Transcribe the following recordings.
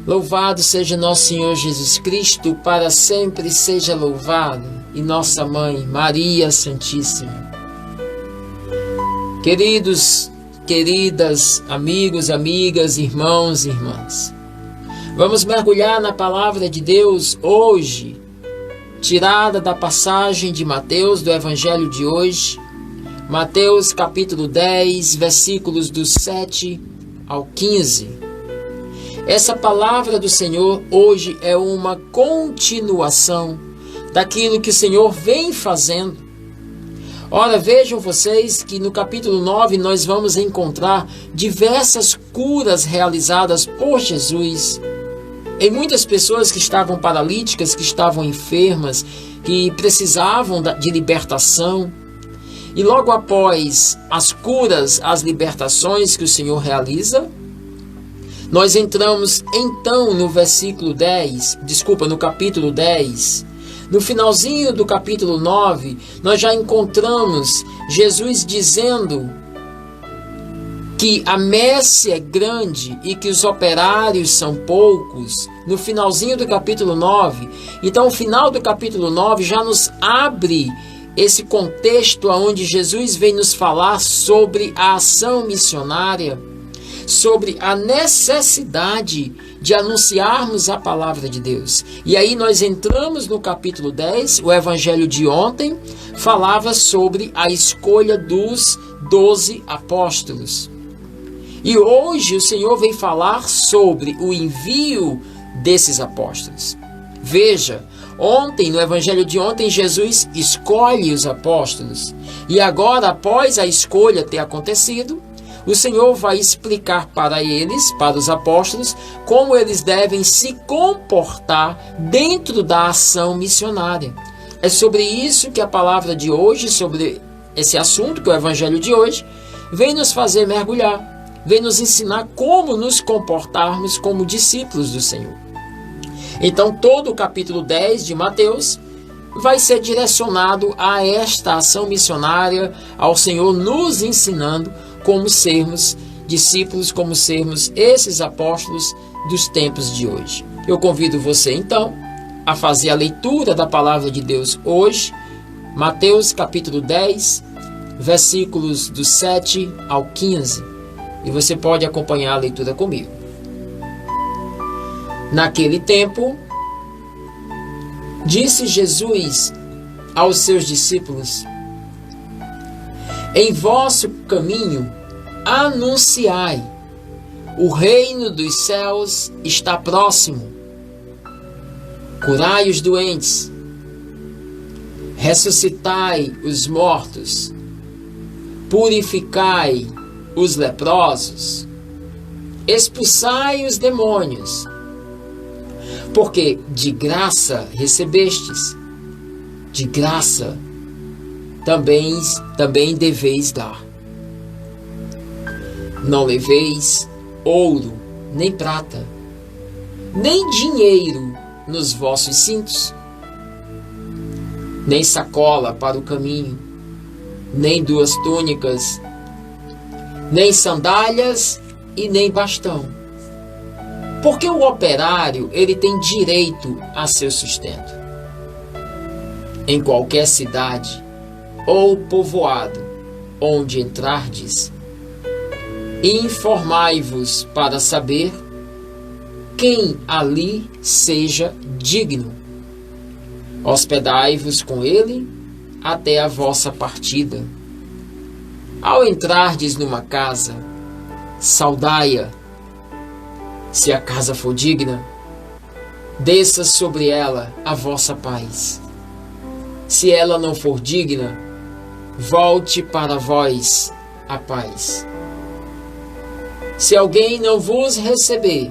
Louvado seja nosso Senhor Jesus Cristo, para sempre seja louvado, e nossa Mãe, Maria Santíssima. Queridos, queridas, amigos, amigas, irmãos e irmãs, vamos mergulhar na palavra de Deus hoje, tirada da passagem de Mateus, do Evangelho de hoje, Mateus capítulo 10, versículos do 7 ao 15. Essa palavra do Senhor hoje é uma continuação daquilo que o Senhor vem fazendo. Ora, vejam vocês que no capítulo 9 nós vamos encontrar diversas curas realizadas por Jesus em muitas pessoas que estavam paralíticas, que estavam enfermas, que precisavam de libertação. E logo após as curas, as libertações que o Senhor realiza, nós entramos então no capítulo 10. No finalzinho do capítulo 9, nós já encontramos Jesus dizendo que a messe é grande e que os operários são poucos. No finalzinho do capítulo 9. Então, o final do capítulo 9 já nos abre esse contexto onde Jesus vem nos falar sobre a ação missionária, sobre a necessidade de anunciarmos a palavra de Deus. E aí nós entramos no capítulo 10, o evangelho de ontem falava sobre a escolha dos 12 apóstolos. E hoje o Senhor vem falar sobre o envio desses apóstolos. Veja, ontem, no evangelho de ontem, Jesus escolhe os apóstolos. E agora, após a escolha ter acontecido, o Senhor vai explicar para eles, para os apóstolos, como eles devem se comportar dentro da ação missionária. É sobre isso que a palavra de hoje, sobre esse assunto que o evangelho de hoje, vem nos fazer mergulhar, vem nos ensinar como nos comportarmos como discípulos do Senhor. Então, todo o capítulo 10 de Mateus vai ser direcionado a esta ação missionária, ao Senhor nos ensinando como sermos discípulos, como sermos esses apóstolos dos tempos de hoje. Eu convido você, então, a fazer a leitura da palavra de Deus hoje, Mateus capítulo 10, versículos do 7 ao 15. E você pode acompanhar a leitura comigo. Naquele tempo, disse Jesus aos seus discípulos: em vosso caminho anunciai, o reino dos céus está próximo. Curai os doentes, ressuscitai os mortos, purificai os leprosos, expulsai os demônios, porque de graça recebestes, de graça também deveis dar. Não leveis ouro, nem prata, nem dinheiro nos vossos cintos, nem sacola para o caminho, nem 2 túnicas, nem sandálias e nem bastão. Porque o operário, ele tem direito a seu sustento. Em qualquer cidade ou povoado onde entrardes, informai-vos para saber quem ali seja digno. Hospedai-vos com ele até a vossa partida. Ao entrardes numa casa, saudai-a. Se a casa for digna, desça sobre ela a vossa paz. Se ela não for digna, volte para vós a paz. Se alguém não vos receber,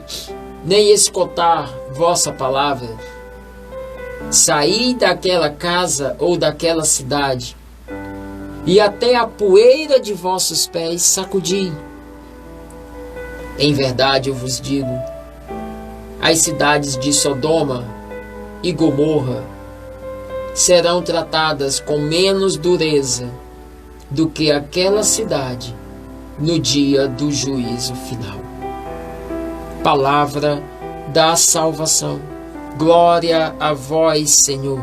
nem escutar vossa palavra, saí daquela casa ou daquela cidade, e até a poeira de vossos pés sacudi. Em verdade eu vos digo, as cidades de Sodoma e Gomorra serão tratadas com menos dureza do que aquela cidade no dia do juízo final. Palavra da salvação. Glória a vós, Senhor.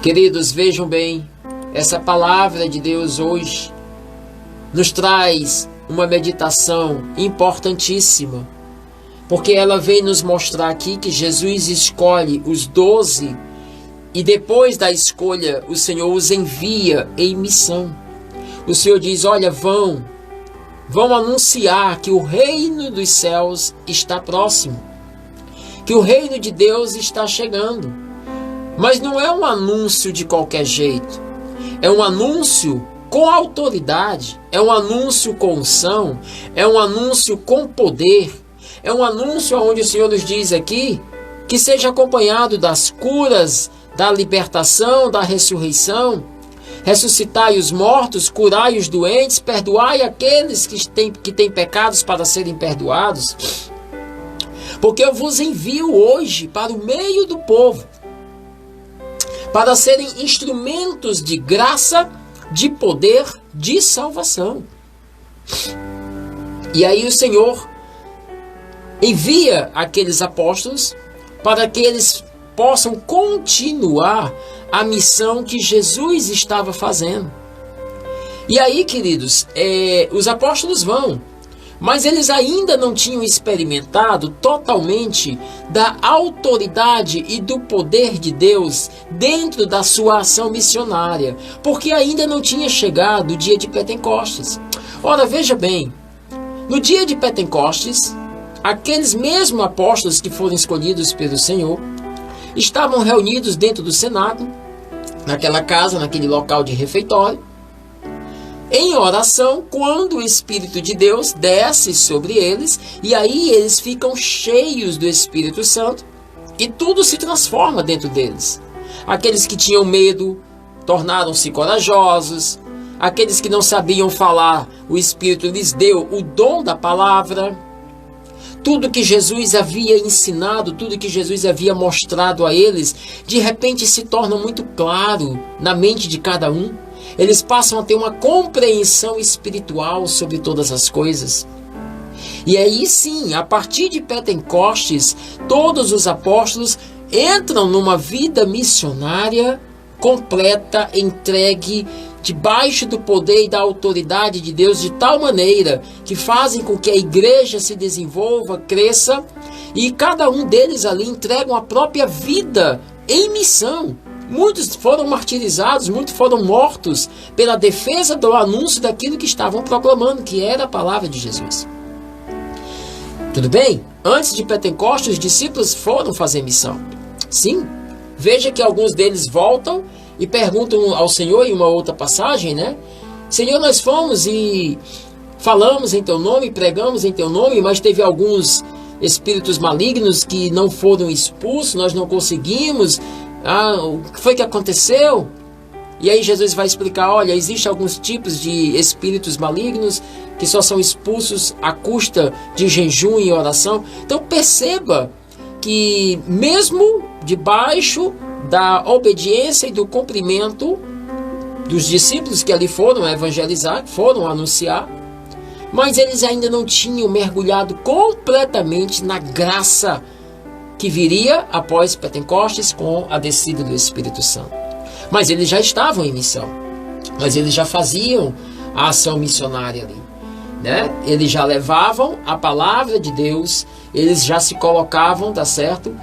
Queridos, vejam bem, essa palavra de Deus hoje nos traz uma meditação importantíssima, porque ela vem nos mostrar aqui que Jesus escolhe os 12 e depois da escolha o Senhor os envia em missão. O Senhor diz, olha, vão anunciar que o reino dos céus está próximo, que o reino de Deus está chegando. Mas não é um anúncio de qualquer jeito, é um anúncio com autoridade, é um anúncio com unção, é um anúncio com poder, é um anúncio onde o Senhor nos diz aqui que seja acompanhado das curas, da libertação, da ressurreição. Ressuscitai os mortos, curai os doentes, perdoai aqueles que têm pecados para serem perdoados. Porque eu vos envio hoje para o meio do povo, para serem instrumentos de graça, de poder, de salvação. E aí o Senhor envia aqueles apóstolos para que eles possam continuar a missão que Jesus estava fazendo. E aí, queridos, os apóstolos vão, mas eles ainda não tinham experimentado totalmente da autoridade e do poder de Deus dentro da sua ação missionária, porque ainda não tinha chegado o dia de Pentecostes. Ora, veja bem, no dia de Pentecostes, aqueles mesmos apóstolos que foram escolhidos pelo Senhor estavam reunidos dentro do cenáculo, naquela casa, naquele local de refeitório, em oração, quando o Espírito de Deus desce sobre eles, e aí eles ficam cheios do Espírito Santo, e tudo se transforma dentro deles. Aqueles que tinham medo tornaram-se corajosos, aqueles que não sabiam falar, o Espírito lhes deu o dom da palavra. Tudo que Jesus havia ensinado, tudo que Jesus havia mostrado a eles, de repente se torna muito claro na mente de cada um. Eles passam a ter uma compreensão espiritual sobre todas as coisas. E aí sim, a partir de Pentecostes, todos os apóstolos entram numa vida missionária completa, entregue, debaixo do poder e da autoridade de Deus, de tal maneira que fazem com que a igreja se desenvolva, cresça, e cada um deles ali entregam a própria vida em missão. Muitos foram martirizados, muitos foram mortos pela defesa do anúncio daquilo que estavam proclamando, que era a palavra de Jesus. Tudo bem? Antes de Pentecostes, os discípulos foram fazer missão. Sim, veja que alguns deles voltam e perguntam ao Senhor em uma outra passagem, né? Senhor, nós fomos e falamos em teu nome, pregamos em teu nome, mas teve alguns espíritos malignos que não foram expulsos, nós não conseguimos. O que foi que aconteceu? E aí Jesus vai explicar, olha, existem alguns tipos de espíritos malignos que só são expulsos à custa de jejum e oração. Então perceba que mesmo debaixo da obediência e do cumprimento dos discípulos que ali foram evangelizar, foram anunciar, mas eles ainda não tinham mergulhado completamente na graça que viria após Pentecostes com a descida do Espírito Santo. Mas eles já estavam em missão, mas eles já faziam a ação missionária ali, né? Eles já levavam a palavra de Deus, eles já se colocavam, tá certo?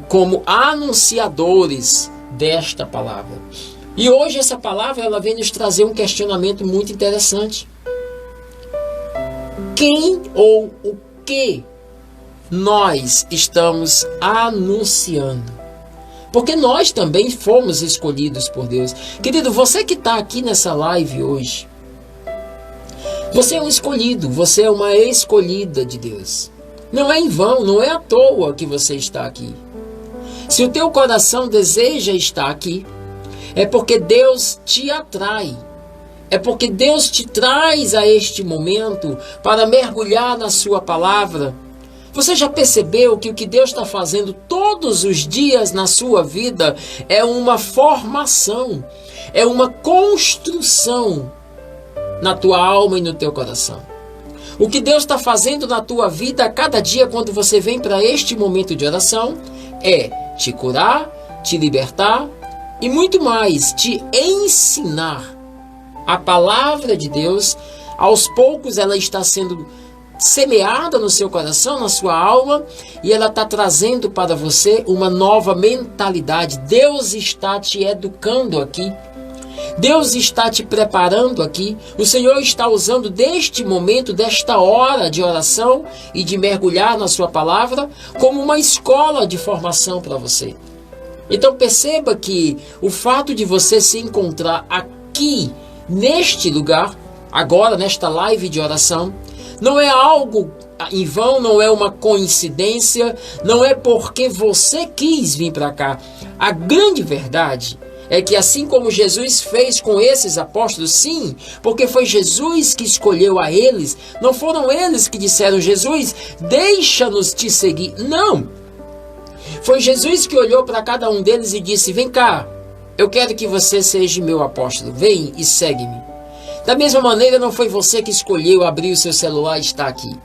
Como anunciadores desta palavra. E hoje essa palavra ela vem nos trazer um questionamento muito interessante. Quem ou o que nós estamos anunciando? Porque nós também fomos escolhidos por Deus. Querido, você que está aqui nessa live hoje, você é um escolhido, você é uma escolhida de Deus. Não é em vão, não é à toa que você está aqui. Se o teu coração deseja estar aqui, é porque Deus te atrai. É porque Deus te traz a este momento para mergulhar na sua palavra. Você já percebeu que o que Deus está fazendo todos os dias na sua vida é uma formação, é uma construção na tua alma e no teu coração. O que Deus está fazendo na tua vida a cada dia quando você vem para este momento de oração é te curar, te libertar e muito mais, te ensinar a palavra de Deus. Aos poucos ela está sendo semeada no seu coração, na sua alma, e ela está trazendo para você uma nova mentalidade. Deus está te educando aqui. Deus está te preparando aqui. O Senhor está usando deste momento, desta hora de oração e de mergulhar na sua palavra como uma escola de formação para você. Então perceba que o fato de você se encontrar aqui, neste lugar, agora nesta live de oração, não é algo em vão, não é uma coincidência, não é porque você quis vir para cá. A grande verdade é que assim como Jesus fez com esses apóstolos, sim, porque foi Jesus que escolheu a eles, não foram eles que disseram: Jesus, deixa-nos te seguir. Não! Foi Jesus que olhou para cada um deles e disse: vem cá, eu quero que você seja meu apóstolo, vem e segue-me. Da mesma maneira, não foi você que escolheu abrir o seu celular e estar aqui.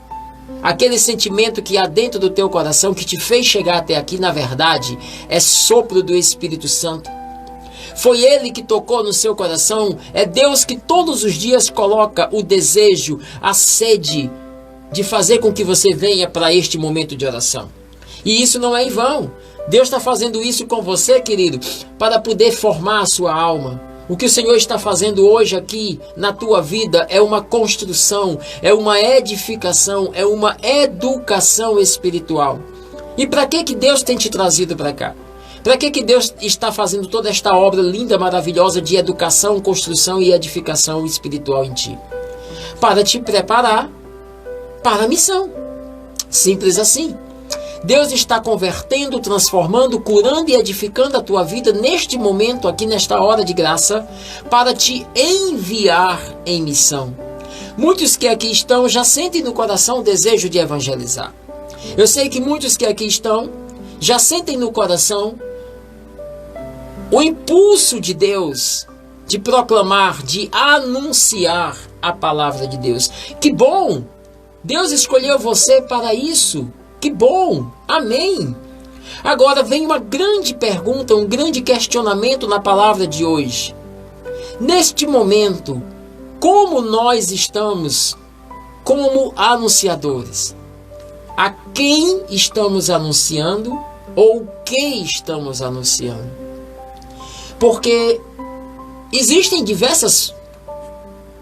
Aquele sentimento que há dentro do teu coração que te fez chegar até aqui, na verdade, é sopro do Espírito Santo. Foi Ele que tocou no seu coração. É Deus que todos os dias coloca o desejo, a sede de fazer com que você venha para este momento de oração. E isso não é em vão. Deus está fazendo isso com você, querido, para poder formar a sua alma. O que o Senhor está fazendo hoje aqui na tua vida é uma construção, é uma edificação, é uma educação espiritual. E para que Deus tem te trazido para cá? Para que Deus está fazendo toda esta obra linda, maravilhosa de educação, construção e edificação espiritual em ti? Para te preparar para a missão. Simples assim. Deus está convertendo, transformando, curando e edificando a tua vida neste momento, aqui nesta hora de graça, para te enviar em missão. Muitos que aqui estão já sentem no coração o desejo de evangelizar. Eu sei que muitos que aqui estão já sentem no coração o impulso de Deus de proclamar, de anunciar a palavra de Deus. Que bom! Deus escolheu você para isso. Que bom! Amém! Agora vem uma grande pergunta, um grande questionamento na palavra de hoje. Neste momento, como nós estamos como anunciadores? A quem estamos anunciando ou o que estamos anunciando? Porque existem diversas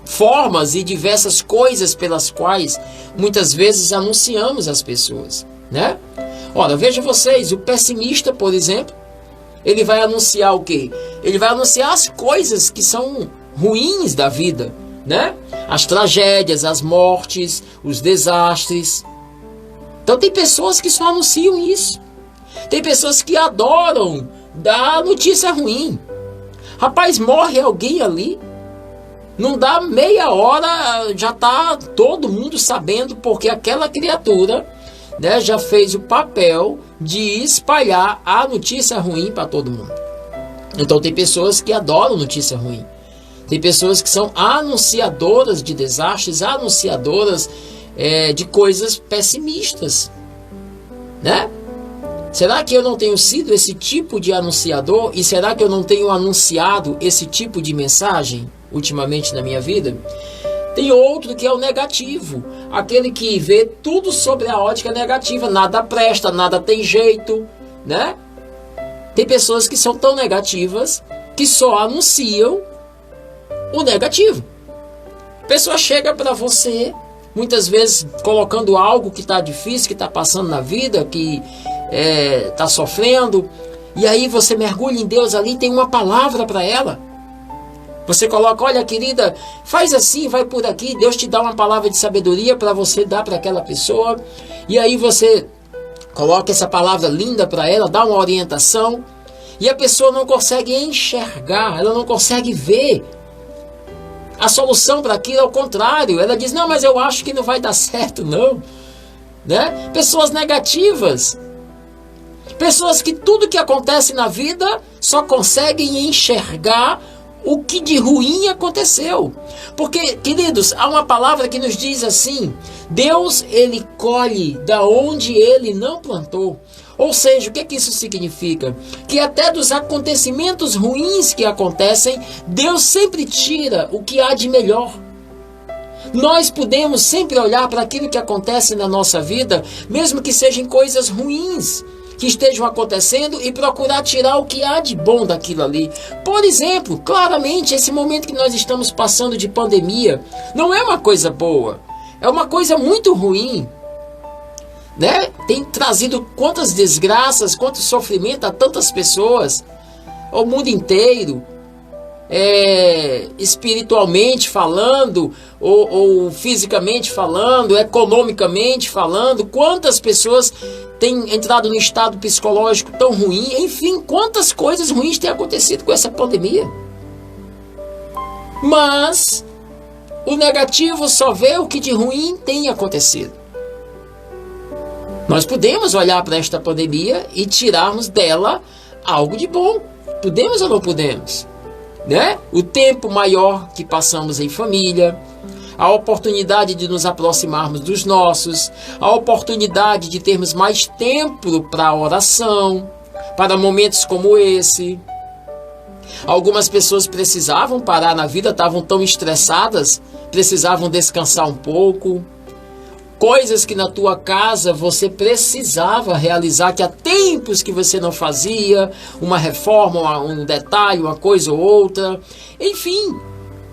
formas e diversas coisas pelas quais muitas vezes anunciamos as pessoas, né? Ora, veja vocês, o pessimista, por exemplo, ele vai anunciar o quê? Ele vai anunciar as coisas que são ruins da vida, né? As tragédias, as mortes, os desastres. Então tem pessoas que só anunciam isso. Tem pessoas que adoram dar notícia ruim. Rapaz, morre alguém ali, não dá meia hora, já está todo mundo sabendo, porque aquela criatura, né, já fez o papel de espalhar a notícia ruim para todo mundo. Então tem pessoas que adoram notícia ruim. Tem pessoas que são anunciadoras de desastres, anunciadoras de coisas pessimistas, né? Será que eu não tenho sido esse tipo de anunciador? E será que eu não tenho anunciado esse tipo de mensagem ultimamente na minha vida? Tem outro que é o negativo, aquele que vê tudo sobre a ótica negativa, nada presta, nada tem jeito, né? Tem pessoas que são tão negativas que só anunciam o negativo. A pessoa chega para você, muitas vezes colocando algo que está difícil, que está passando na vida, que está sofrendo, e aí você mergulha em Deus ali, tem uma palavra para ela. Você coloca: olha, querida, faz assim, vai por aqui. Deus te dá uma palavra de sabedoria para você dar para aquela pessoa. E aí você coloca essa palavra linda para ela, dá uma orientação. E a pessoa não consegue enxergar, ela não consegue ver a solução para aquilo. Ao contrário, ela diz: não, mas eu acho que não vai dar certo, não. Né? Pessoas negativas. Pessoas que tudo que acontece na vida só conseguem enxergar o que de ruim aconteceu. Porque, queridos, há uma palavra que nos diz assim: Deus, ele colhe da onde ele não plantou. Ou seja, o que é que isso significa? Que até dos acontecimentos ruins que acontecem, Deus sempre tira o que há de melhor. Nós podemos sempre olhar para aquilo que acontece na nossa vida, mesmo que sejam coisas ruins que estejam acontecendo, e procurar tirar o que há de bom daquilo ali. Por exemplo, claramente, esse momento que nós estamos passando de pandemia não é uma coisa boa, é uma coisa muito ruim, né? Tem trazido quantas desgraças, quanto sofrimento a tantas pessoas, ao mundo inteiro. Espiritualmente falando, ou fisicamente falando, economicamente falando, quantas pessoas têm entrado no estado psicológico tão ruim, enfim, quantas coisas ruins têm acontecido com essa pandemia. Mas o negativo só vê o que de ruim tem acontecido. Nós podemos olhar para esta pandemia e tirarmos dela algo de bom. Podemos ou não podemos? Né? O tempo maior que passamos em família, a oportunidade de nos aproximarmos dos nossos, a oportunidade de termos mais tempo para a oração, para momentos como esse. Algumas pessoas precisavam parar na vida, estavam tão estressadas, precisavam descansar um pouco. Coisas que na tua casa você precisava realizar, que há tempos que você não fazia, uma reforma, um detalhe, uma coisa ou outra. Enfim,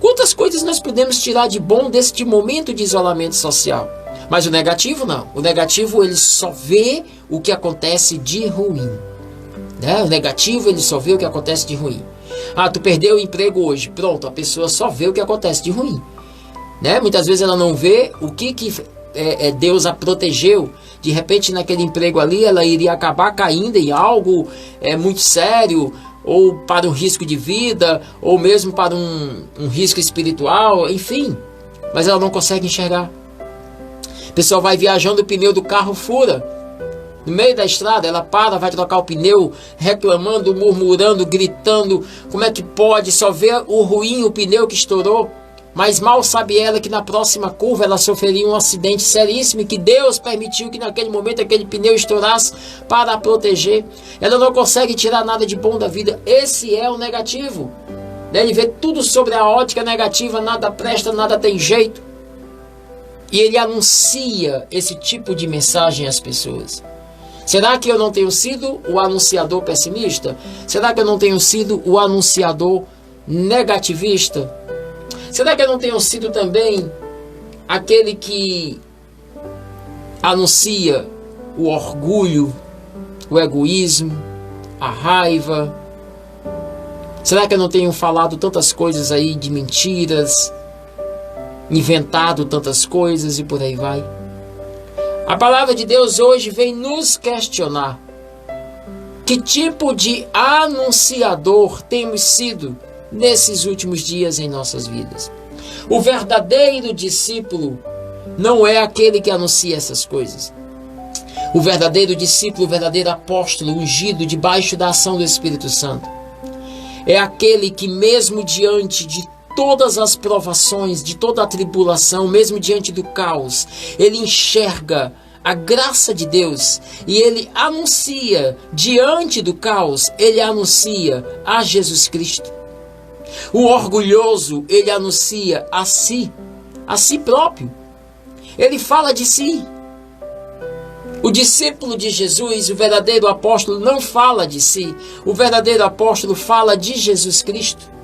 quantas coisas nós podemos tirar de bom deste momento de isolamento social? Mas o negativo não. O negativo, ele só vê o que acontece de ruim. Né? O negativo, ele só vê o que acontece de ruim. Ah, tu perdeu o emprego hoje. Pronto, a pessoa só vê o que acontece de ruim. Né? Muitas vezes ela não vê o que Deus a protegeu. De repente naquele emprego ali ela iria acabar caindo em algo muito sério, ou para um risco de vida, ou mesmo para um risco espiritual, enfim, mas ela não consegue enxergar. O pessoal vai viajando, o pneu do carro fura no meio da estrada, ela para, vai trocar o pneu, reclamando, murmurando, gritando, como é que pode, só vê o ruim, o pneu que estourou. Mas mal sabe ela que na próxima curva ela sofreria um acidente seríssimo, e que Deus permitiu que naquele momento aquele pneu estourasse para a proteger. Ela não consegue tirar nada de bom da vida. Esse é o negativo. Ele vê tudo sobre a ótica negativa, nada presta, nada tem jeito. E ele anuncia esse tipo de mensagem às pessoas. Será que eu não tenho sido o anunciador pessimista? Será que eu não tenho sido o anunciador negativista? Será que eu não tenho sido também aquele que anuncia o orgulho, o egoísmo, a raiva? Será que eu não tenho falado tantas coisas aí de mentiras, inventado tantas coisas e por aí vai? A palavra de Deus hoje vem nos questionar. Que tipo de anunciador temos sido nesses últimos dias em nossas vidas? O verdadeiro discípulo não é aquele que anuncia essas coisas. O verdadeiro discípulo, o verdadeiro apóstolo ungido debaixo da ação do Espírito Santo, é aquele que mesmo diante de todas as provações, de toda a tribulação, mesmo diante do caos, ele enxerga a graça de Deus e ele anuncia, diante do caos, ele anuncia a Jesus Cristo. O orgulhoso, ele anuncia a si próprio. Ele fala de si. O discípulo de Jesus, o verdadeiro apóstolo, não fala de si. O verdadeiro apóstolo fala de Jesus Cristo.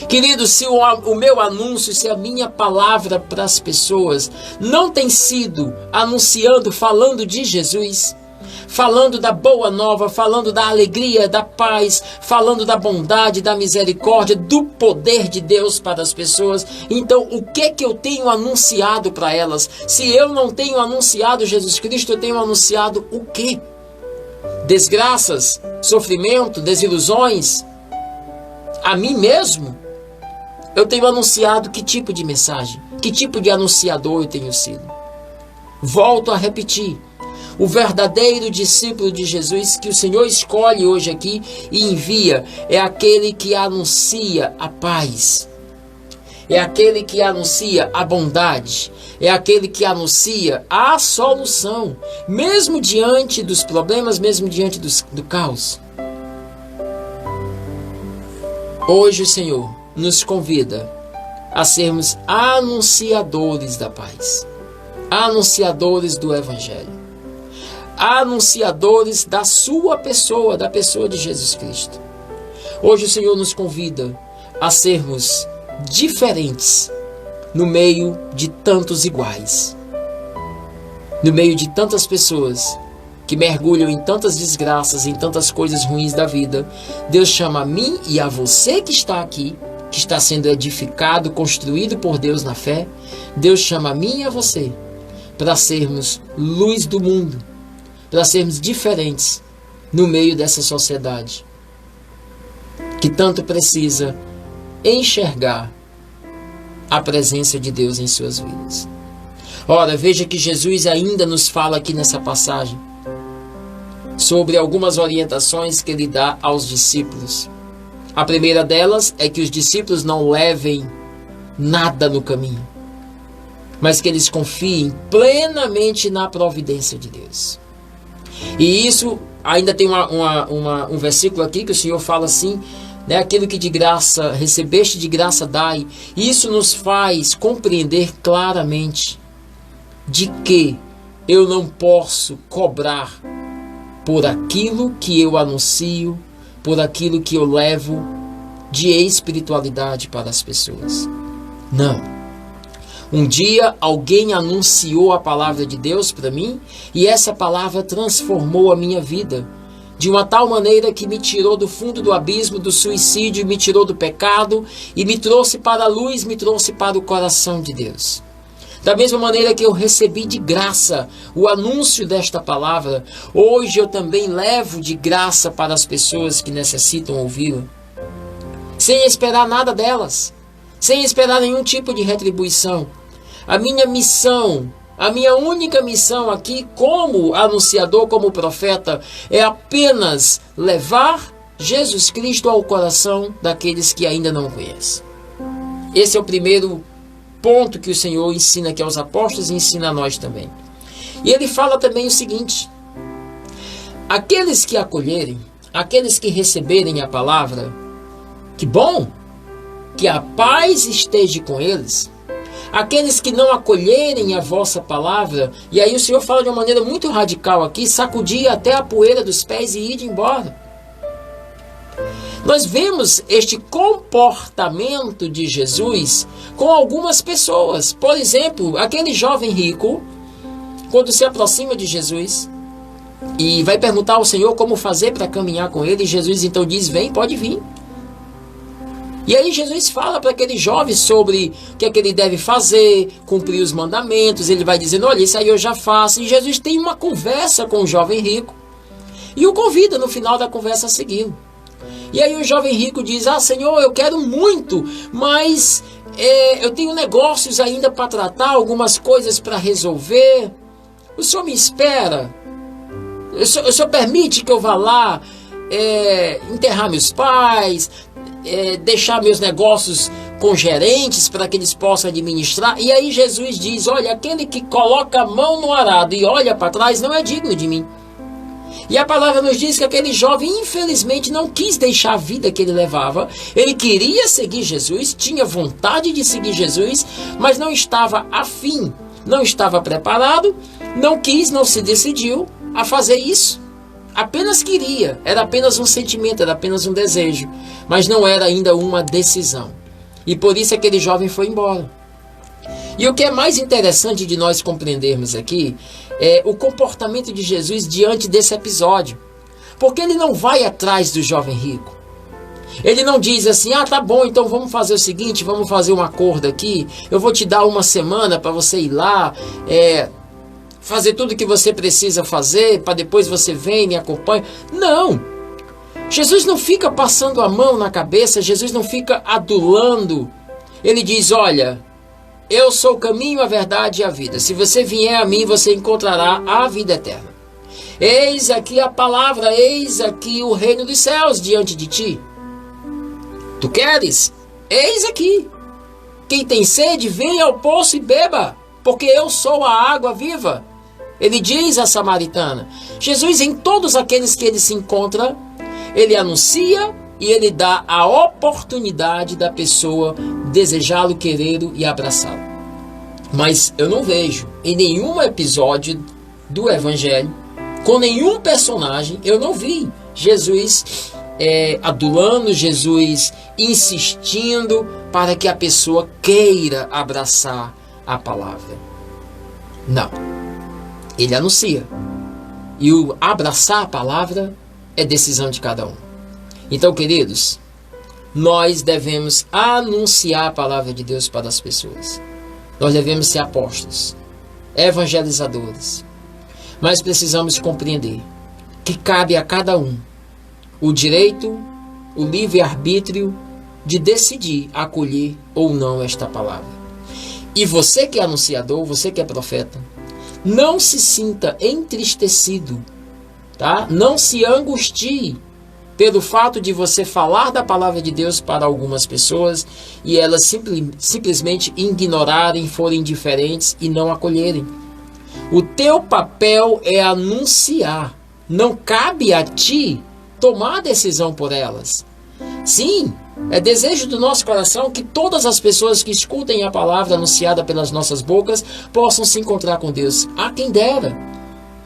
Querido, se o meu anúncio, se a minha palavra para as pessoas não tem sido anunciando, falando de Jesus, falando da boa nova, falando da alegria, da paz, falando da bondade, da misericórdia, do poder de Deus para as pessoas, então o que eu tenho anunciado para elas? Se eu não tenho anunciado Jesus Cristo, eu tenho anunciado o quê? Desgraças, sofrimento, desilusões? A mim mesmo? Eu tenho anunciado que tipo de mensagem? Que tipo de anunciador eu tenho sido? Volto a repetir. O verdadeiro discípulo de Jesus que o Senhor escolhe hoje aqui e envia é aquele que anuncia a paz. é aquele que anuncia a bondade, é aquele que anuncia a solução, mesmo diante dos problemas, mesmo diante do caos. Hoje o Senhor nos convida a sermos anunciadores da paz, anunciadores do Evangelho, anunciadores da sua pessoa, da pessoa de Jesus Cristo. Hoje o Senhor nos convida a sermos diferentes no meio de tantos iguais, no meio de tantas pessoas que mergulham em tantas desgraças, em tantas coisas ruins da vida. Deus chama a mim e a você que está aqui, que está sendo edificado, construído por Deus na fé. Deus chama a mim e a você para sermos luz do mundo, para sermos diferentes no meio dessa sociedade que tanto precisa enxergar a presença de Deus em suas vidas. Ora, veja que Jesus ainda nos fala aqui nessa passagem sobre algumas orientações que ele dá aos discípulos. A primeira delas é que os discípulos não levem nada no caminho, mas que eles confiem plenamente na providência de Deus. E isso, ainda tem um versículo aqui que o Senhor fala assim, né, aquilo que de graça recebeste, de graça dai. Isso nos faz compreender claramente de que eu não posso cobrar por aquilo que eu anuncio, por aquilo que eu levo de espiritualidade para as pessoas. Não. Um dia alguém anunciou a palavra de Deus para mim e essa palavra transformou a minha vida de uma tal maneira que me tirou do fundo do abismo, do suicídio, me tirou do pecado e me trouxe para a luz, me trouxe para o coração de Deus. Da mesma maneira que eu recebi de graça o anúncio desta palavra, hoje eu também levo de graça para as pessoas que necessitam ouvi-la, sem esperar nada delas, sem esperar nenhum tipo de retribuição. A minha missão, a minha única missão aqui como anunciador, como profeta, é apenas levar Jesus Cristo ao coração daqueles que ainda não conhecem. Esse é o primeiro ponto que o Senhor ensina aqui aos apóstolos e ensina a nós também. E ele fala também o seguinte: aqueles que acolherem, aqueles que receberem a palavra, que bom, que a paz esteja com eles. Aqueles que não acolherem a vossa palavra, e aí o Senhor fala de uma maneira muito radical aqui, sacudir até a poeira dos pés e ir embora. Nós vemos este comportamento de Jesus com algumas pessoas. Por exemplo, aquele jovem rico, quando se aproxima de Jesus e vai perguntar ao Senhor como fazer para caminhar com ele, Jesus então diz: vem, pode vir. E aí Jesus fala para aquele jovem sobre o que é que ele deve fazer, cumprir os mandamentos. Ele vai dizendo: olha, isso aí eu já faço. E Jesus tem uma conversa com o jovem rico e o convida no final da conversa a segui-lo. E aí o jovem rico diz: ah, Senhor, eu quero muito, mas eu tenho negócios ainda para tratar, algumas coisas para resolver. O Senhor me espera? O Senhor permite que eu vá lá enterrar meus pais, deixar meus negócios com gerentes para que eles possam administrar? E aí Jesus diz: olha, aquele que coloca a mão no arado e olha para trás não é digno de mim. E a palavra nos diz que aquele jovem infelizmente não quis deixar a vida que ele levava. Ele queria seguir Jesus, tinha vontade de seguir Jesus, mas não estava afim, não estava preparado, não quis, não se decidiu a fazer isso. Apenas queria, era apenas um sentimento, era apenas um desejo, mas não era ainda uma decisão. E por isso aquele jovem foi embora. E o que é mais interessante de nós compreendermos aqui é o comportamento de Jesus diante desse episódio. Porque ele não vai atrás do jovem rico. Ele não diz assim: ah, tá bom, então vamos fazer o seguinte, vamos fazer um acordo aqui, eu vou te dar uma semana para você ir lá, fazer tudo o que você precisa fazer, para depois você vem e me acompanha. Não! Jesus não fica passando a mão na cabeça, Jesus não fica adulando. Ele diz: olha, eu sou o caminho, a verdade e a vida. Se você vier a mim, você encontrará a vida eterna. Eis aqui a palavra, eis aqui o reino dos céus diante de ti. Tu queres? Eis aqui. Quem tem sede, venha ao poço e beba, porque eu sou a água viva. Ele diz à samaritana. Jesus, em todos aqueles que ele se encontra, ele anuncia e ele dá a oportunidade da pessoa desejá-lo, querê-lo e abraçá-lo. Mas eu não vejo em nenhum episódio do Evangelho, com nenhum personagem, eu não vi Jesus adulando, Jesus insistindo para que a pessoa queira abraçar a palavra. Não. Ele anuncia. E o abraçar a palavra é decisão de cada um. Então, queridos, nós devemos anunciar a palavra de Deus para as pessoas. Nós devemos ser apóstolos, evangelizadores. Mas precisamos compreender que cabe a cada um o direito, o livre-arbítrio de decidir acolher ou não esta palavra. E você que é anunciador, você que é profeta, não se sinta entristecido, tá? Não se angustie pelo fato de você falar da palavra de Deus para algumas pessoas e elas simplesmente ignorarem, forem indiferentes e não acolherem. O teu papel é anunciar. Não cabe a ti tomar a decisão por elas. Sim, é desejo do nosso coração que todas as pessoas que escutem a palavra anunciada pelas nossas bocas possam se encontrar com Deus. Há quem dera.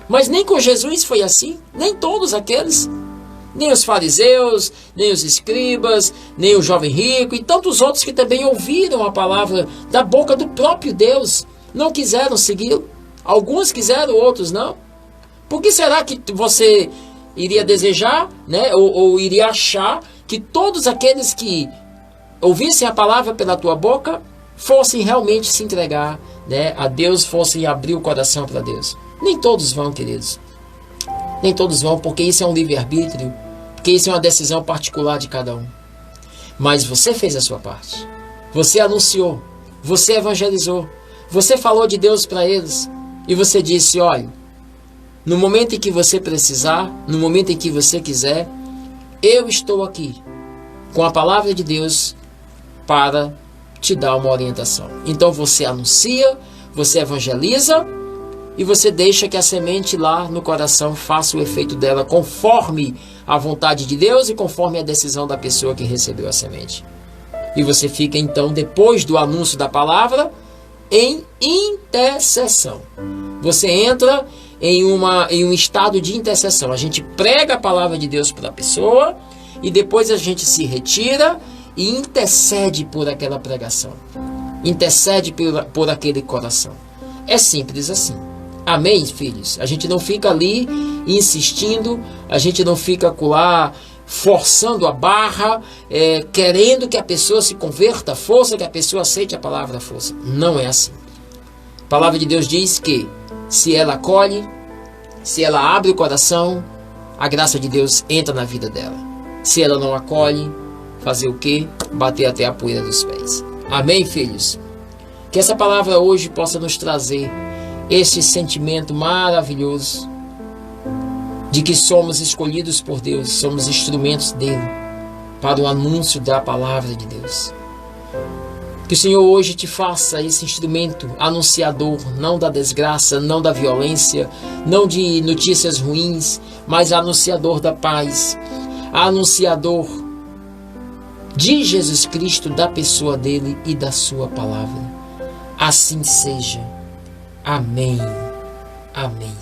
Mas nem com Jesus foi assim. Nem todos aqueles. Nem os fariseus, nem os escribas, nem o jovem rico e tantos outros que também ouviram a palavra da boca do próprio Deus. Não quiseram segui-lo. Alguns quiseram, outros não. Por que será que você iria desejar, né, ou iria achar que todos aqueles que ouvissem a palavra pela tua boca fossem realmente se entregar, né, a Deus, fossem abrir o coração para Deus? Nem todos vão, queridos. Nem todos vão, porque isso é um livre-arbítrio, porque isso é uma decisão particular de cada um. Mas você fez a sua parte. Você anunciou, você evangelizou, você falou de Deus para eles e você disse: olha, no momento em que você precisar, no momento em que você quiser, eu estou aqui com a palavra de Deus para te dar uma orientação. Então você anuncia, você evangeliza e você deixa que a semente lá no coração faça o efeito dela conforme a vontade de Deus e conforme a decisão da pessoa que recebeu a semente. E você fica então, depois do anúncio da palavra, em intercessão. Você entra em um estado de intercessão. A gente prega a palavra de Deus para a pessoa e depois a gente se retira e intercede por aquela pregação. Intercede por aquele coração. É simples assim. Amém, filhos? A gente não fica ali insistindo, a gente não fica lá forçando a barra, querendo que a pessoa se converta à força, que a pessoa aceite a palavra à força. Não é assim. A palavra de Deus diz que se ela acolhe, se ela abre o coração, a graça de Deus entra na vida dela. Se ela não acolhe, fazer o quê? Bater até a poeira dos pés. Amém, filhos? Que essa palavra hoje possa nos trazer esse sentimento maravilhoso de que somos escolhidos por Deus, somos instrumentos dele para o anúncio da palavra de Deus. Que o Senhor hoje te faça esse instrumento anunciador, não da desgraça, não da violência, não de notícias ruins, mas anunciador da paz, anunciador de Jesus Cristo, da pessoa dele e da sua palavra. Assim seja. Amém. Amém.